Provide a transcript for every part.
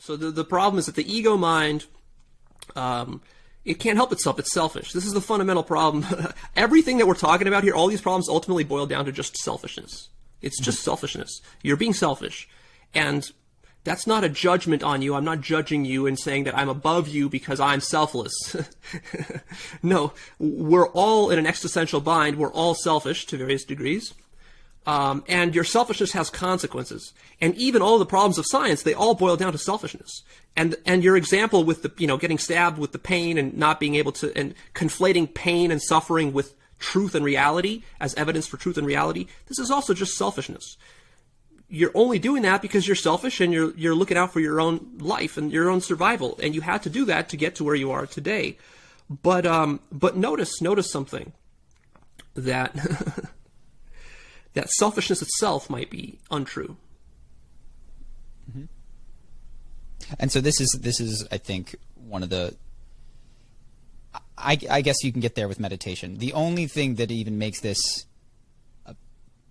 So the problem is that the ego mind, it can't help itself. It's selfish. This is the fundamental problem. Everything that we're talking about here, all these problems ultimately boil down to just selfishness. It's just selfishness. You're being selfish. And that's not a judgment on you. I'm not judging you and saying that I'm above you because I'm selfless. No, we're all in an existential bind. We're all selfish to various degrees. And your selfishness has consequences. And even all the problems of science, they all boil down to selfishness. And your example with the, getting stabbed with the pain and not being able to, and conflating pain and suffering with truth and reality as evidence for truth and reality, this is also just selfishness. You're only doing that because you're selfish and you're looking out for your own life and your own survival. And you had to do that to get to where you are today. But notice something, that that selfishness itself might be untrue. Mm-hmm. And so this is, I think, one of the, I guess you can get there with meditation. The only thing that even makes this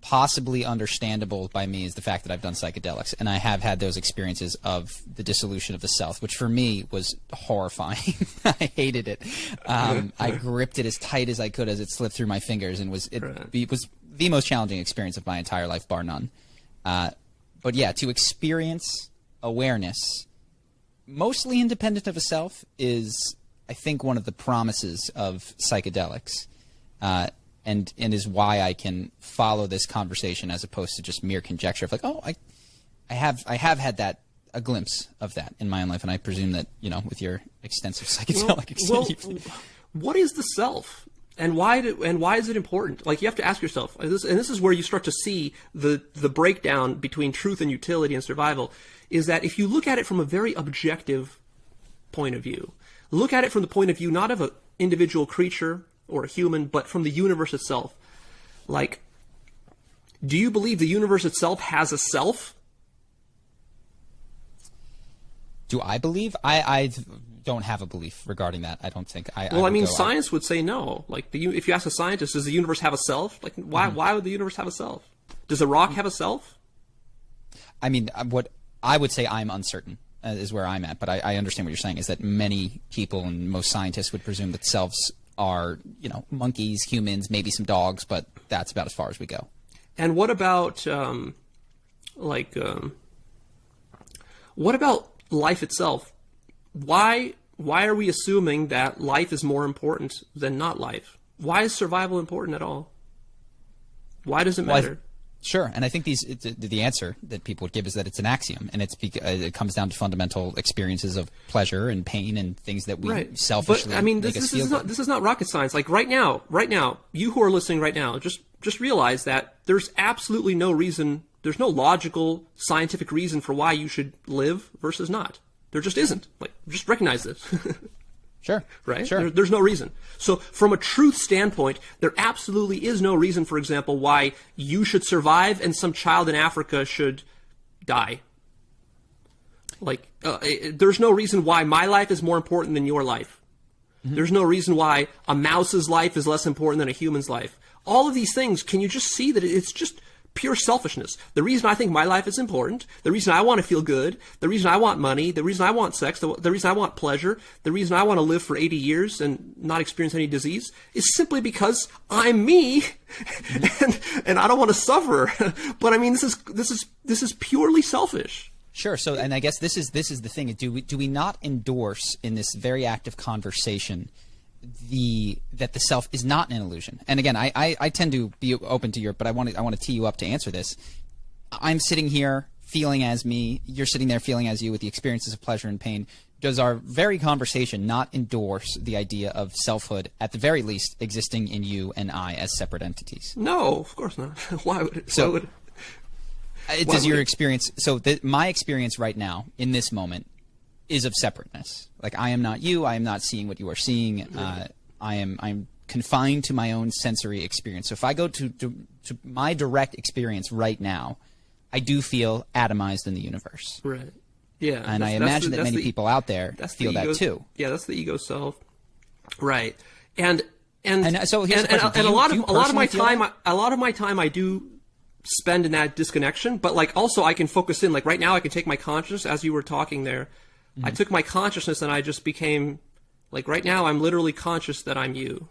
possibly understandable by me is the fact that I've done psychedelics, and I have had those experiences of the dissolution of the self, which for me was horrifying. I hated it. I gripped it as tight as I could as it slipped through my fingers, and it was the most challenging experience of my entire life, bar none. But yeah, to experience awareness, mostly independent of a self, is, I think, one of the promises of psychedelics. And is why I can follow this conversation as opposed to just mere conjecture of like, oh, I have had a glimpse of that in my own life, and I presume that, with your extensive psychedelic experience. What is the self, and why is it important? Like, you have to ask yourself, and this is where you start to see the breakdown between truth and utility and survival, is that if you look at it from a very objective point of view, look at it from the point of view not of an individual creature or a human, but from the universe itself. Like, do you believe the universe itself has a self? Do I believe? I don't have a belief regarding that. I don't think. Science would say no. Like, if you ask a scientist, does the universe have a self? Like, why would the universe have a self? Does a rock have a self? I mean, what I would say, I'm uncertain, is where I'm at. But I understand what you're saying, is that many people and most scientists would presume that selves are, monkeys, humans, maybe some dogs, but that's about as far as we go. And what about, what about life itself? Why are we assuming that life is more important than not life? Why is survival important at all? Why does it matter? Sure, and I think the answer that people would give is that it's an axiom, and it comes down to fundamental experiences of pleasure and pain and things that we selfishly make us feel good. This is not rocket science. Like, right now, you who are listening right now, just realize that there's absolutely no reason, there's no logical scientific reason for why you should live versus not. There just isn't. Like, just recognize this. Sure. Right? Sure. There's no reason. So from a truth standpoint, there absolutely is no reason, for example, why you should survive and some child in Africa should die. Like, there's no reason why my life is more important than your life. Mm-hmm. There's no reason why a mouse's life is less important than a human's life. All of these things, can you just see that it's just pure selfishness? The reason I think my life is important, the reason I want to feel good, the reason I want money, the reason I want sex, the reason I want pleasure, the reason I want to live for 80 years and not experience any disease is simply because I'm me and I don't want to suffer. But I mean, this is purely selfish. Sure. So, and I guess this is the thing. Do we not endorse in this very active conversation that the self is not an illusion? And again, I tend to be open to but I want to tee you up to answer this. I'm sitting here feeling as me. You're sitting there feeling as you, with the experiences of pleasure and pain. Does our very conversation not endorse the idea of selfhood, at the very least, existing in you and I as separate entities? No, of course not. Why would it? So, does your experience? So my experience right now in this moment is of separateness. Like, I am not you. I am not seeing what you are seeing. I'm confined to my own sensory experience. So if I go to my direct experience right now, I do feel atomized in the universe. Right. Yeah. And I imagine that many people out there feel that too. Yeah, that's the ego self. Right. And so here's the question. A lot of my time I do spend in that disconnection, but like also I can focus in. Like right now I can take my consciousness, as you were talking there, I took my consciousness and I just became, like right now I'm literally conscious that I'm you.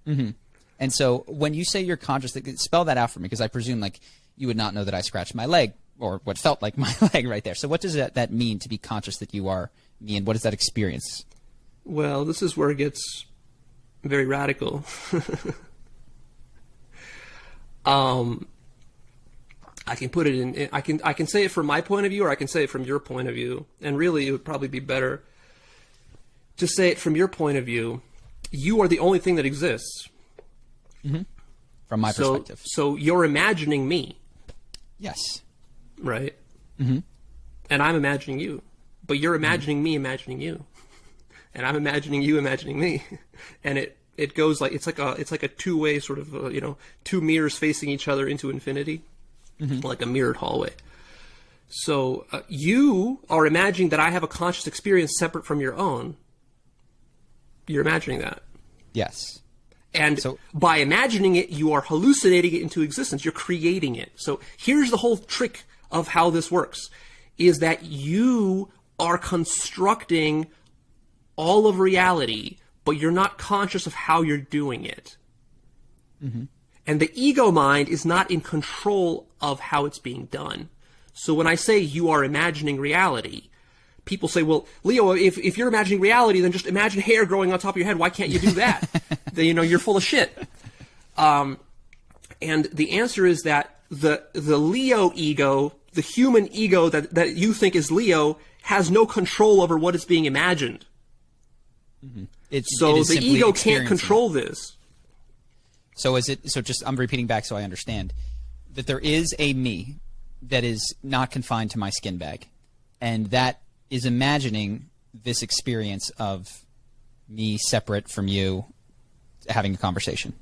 And so when you say you're conscious, spell that out for me, because I presume like you would not know that I scratched my leg, or what felt like my leg right there. So what does that mean, to be conscious that you are me, and what is that experience? Well, this is where it gets very radical. I can put it in, I can say it from my point of view, or I can say it from your point of view. And really, it would probably be better to say it from your point of view. You are the only thing that exists. From my perspective. So you're imagining me. Yes. Right? And I'm imagining you. But you're imagining me imagining you. And I'm imagining you imagining me. And it goes like, it's like a two-way sort of, two mirrors facing each other into infinity. Like a mirrored hallway. So you are imagining that I have a conscious experience separate from your own. You're imagining that. Yes. And so, by imagining it, you are hallucinating it into existence. You're creating it. So here's the whole trick of how this works, is that you are constructing all of reality, but you're not conscious of how you're doing it. And the ego mind is not in control of how it's being done. So when I say you are imagining reality, people say, well, Leo, if you're imagining reality, then just imagine hair growing on top of your head. Why can't you do that? You're full of shit. And the answer is that the Leo ego, the human ego that you think is Leo, has no control over what is being imagined. So the ego can't control this. So I'm repeating back so I understand, that there is a me that is not confined to my skin bag, and that is imagining this experience of me separate from you having a conversation.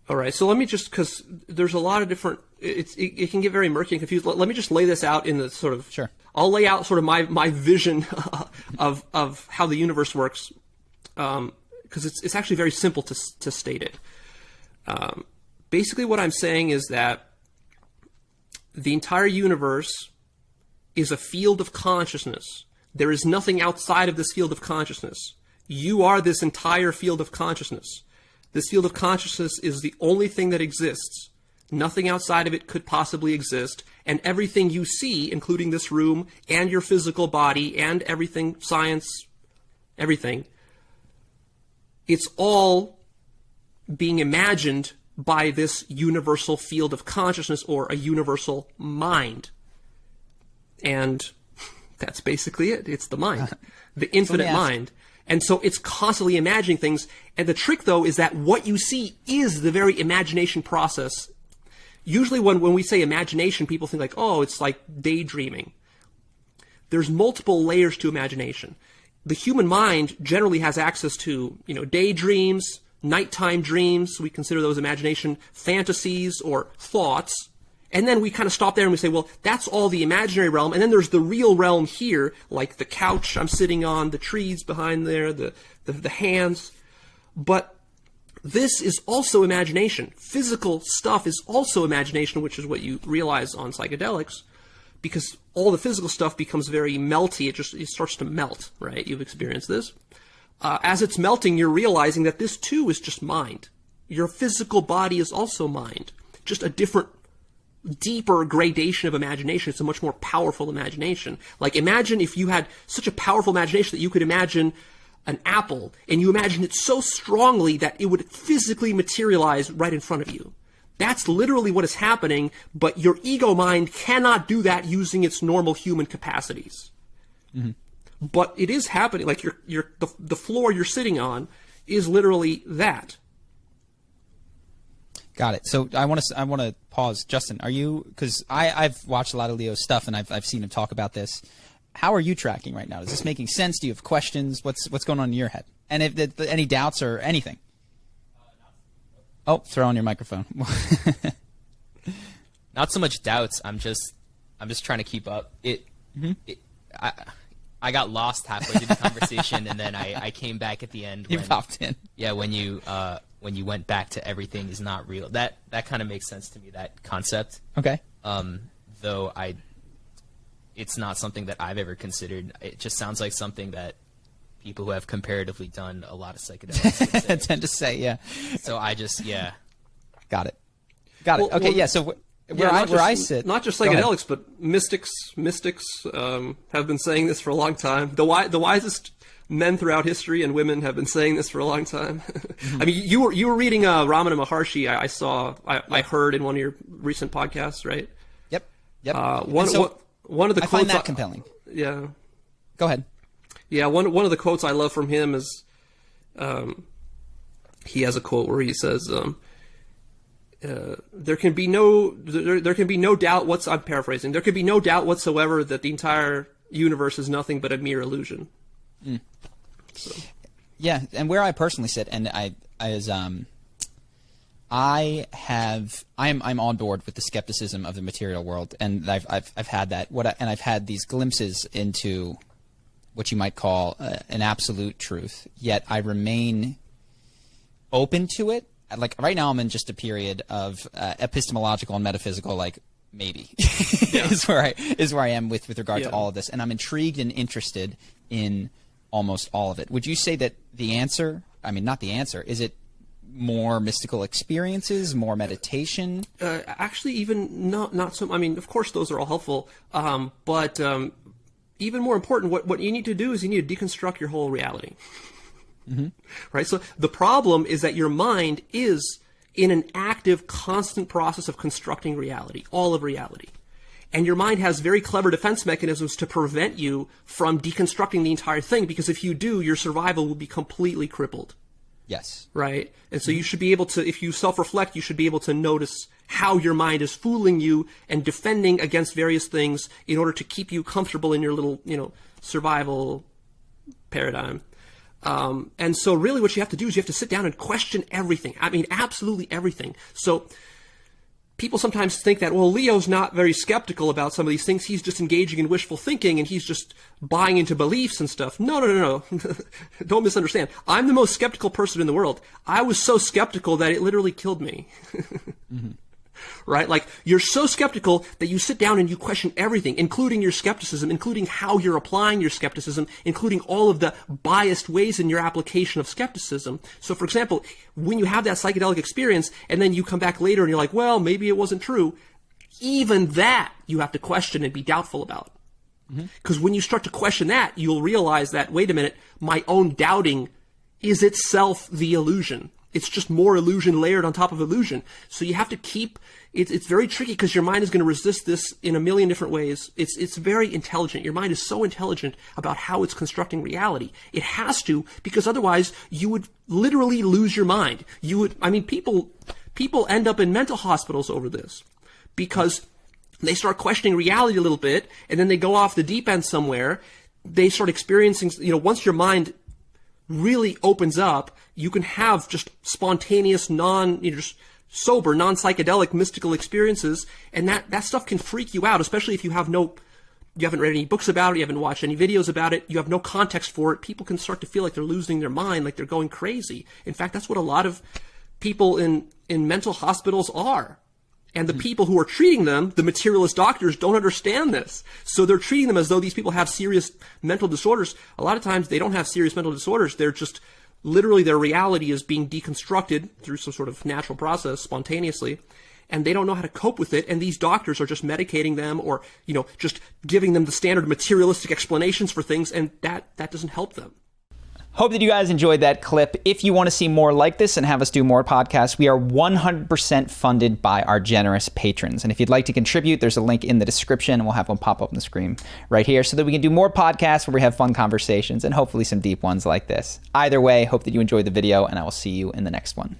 All right, so let me just, because there's a lot of different, it can get very murky and confused. Let me just lay this out in the sort of, sure. I'll lay out sort of my vision of how the universe works, because it's actually very simple to state it. Basically what I'm saying is that the entire universe is a field of consciousness. There is nothing outside of this field of consciousness. You are this entire field of consciousness. This field of consciousness is the only thing that exists. Nothing outside of it could possibly exist. And everything you see, including this room and your physical body and everything, science, everything, it's all being imagined by this universal field of consciousness, or a universal mind. And that's basically it. It's the mind, the infinite mind. And so it's constantly imagining things. And the trick, though, is that what you see is the very imagination process. Usually when we say imagination, people think like, oh, it's like daydreaming. There's multiple layers to imagination. The human mind generally has access to, daydreams, nighttime dreams. We consider those imagination, fantasies or thoughts. And then we kind of stop there and we say, well, that's all the imaginary realm. And then there's the real realm here, like the couch I'm sitting on, the trees behind there, the hands. But this is also imagination. Physical stuff is also imagination, which is what you realize on psychedelics, because all the physical stuff becomes very melty. It starts to melt, right? You've experienced this. As it's melting, you're realizing that this too is just mind. Your physical body is also mind, just a different, deeper gradation of imagination. It's a much more powerful imagination. Like, imagine if you had such a powerful imagination that you could imagine an apple, and you imagine it so strongly that it would physically materialize right in front of you. That's literally what is happening, but your ego mind cannot do that using its normal human capacities. But it is happening. Like the floor you're sitting on is literally that. Got it. So I want to pause. Justin, are you, because I've watched a lot of Leo's stuff and I've seen him talk about this. How are you tracking right now? Is this making sense? Do you have questions? What's going on in your head? And if any doubts or anything? Oh, throw on your microphone. Not so much doubts. I'm just trying to keep up. I got lost halfway through the conversation, and then I came back at the end. You popped in. Yeah, when you when you went back to everything is not real. That kind of makes sense to me, that concept. Okay. Though it's not something that I've ever considered. It just sounds like something that people who have comparatively done a lot of psychedelics would say. tend to say, yeah. So I just, yeah. Got it. Well, Okay, yeah, so where I sit... Not just psychedelics, but mystics have been saying this for a long time. The wisest men throughout history and women have been saying this for a long time. I mean, you were reading Ramana Maharshi. I heard in one of your recent podcasts, right? Yep. One of the quotes find that compelling. Yeah. Go ahead. Yeah, one of the quotes I love from him is, he has a quote where he says, there can be no doubt I'm paraphrasing. There can be no doubt whatsoever that the entire universe is nothing but a mere illusion. So. Yeah, and where I personally sit, and I'm on board with the skepticism of the material world, and I've had that. And I've had these glimpses into what you might call an absolute truth. Yet I remain open to it. Like right now, I'm in just a period of epistemological and metaphysical, like maybe is where I am with regard to all of this, and I'm intrigued and interested in almost all of it. Would you say that the answer? I mean, not the answer. Is it more mystical experiences, more meditation? Actually, even not so. I mean, of course, those are all helpful, but even more important, what you need to do is you need to deconstruct your whole reality. Mm-hmm. Right. So the problem is that your mind is in an active, constant process of constructing reality, all of reality. And your mind has very clever defense mechanisms to prevent you from deconstructing the entire thing, because if you do, your survival will be completely crippled. Yes. Right. And so you should be able to, if you self-reflect, you should be able to notice how your mind is fooling you and defending against various things in order to keep you comfortable in your little, survival paradigm. And so really what you have to do is you have to sit down and question everything. I mean, absolutely everything. So people sometimes think that, well, Leo's not very skeptical about some of these things. He's just engaging in wishful thinking and he's just buying into beliefs and stuff. No. Don't misunderstand. I'm the most skeptical person in the world. I was so skeptical that it literally killed me. Mm-hmm. Right? Like, you're so skeptical that you sit down and you question everything, including your skepticism, including how you're applying your skepticism, including all of the biased ways in your application of skepticism. So, for example, when you have that psychedelic experience and then you come back later and you're like, well, maybe it wasn't true, even that you have to question and be doubtful about. Because when you start to question that, you'll realize that, wait a minute, my own doubting is itself the illusion. It's just more illusion layered on top of illusion. So you have to keep, it's very tricky because your mind is going to resist this in a million different ways. It's very intelligent. Your mind is so intelligent about how it's constructing reality. It has to, because otherwise you would literally lose your mind. People end up in mental hospitals over this because they start questioning reality a little bit and then they go off the deep end somewhere. They start experiencing, once your mind really opens up, you can have just spontaneous, just sober, non-psychedelic, mystical experiences, and that stuff can freak you out, especially if you haven't read any books about it, you haven't watched any videos about it, you have no context for it. People can start to feel like they're losing their mind, like they're going crazy. In fact, that's what a lot of people in mental hospitals are. And the people who are treating them, the materialist doctors, don't understand this. So they're treating them as though these people have serious mental disorders. A lot of times they don't have serious mental disorders. They're just literally their reality is being deconstructed through some sort of natural process spontaneously. And they don't know how to cope with it. And these doctors are just medicating them or, just giving them the standard materialistic explanations for things. And that doesn't help them. Hope that you guys enjoyed that clip. If you want to see more like this and have us do more podcasts, we are 100% funded by our generous patrons. And if you'd like to contribute, there's a link in the description, and we'll have one pop up on the screen right here so that we can do more podcasts where we have fun conversations and hopefully some deep ones like this. Either way, hope that you enjoyed the video, and I will see you in the next one.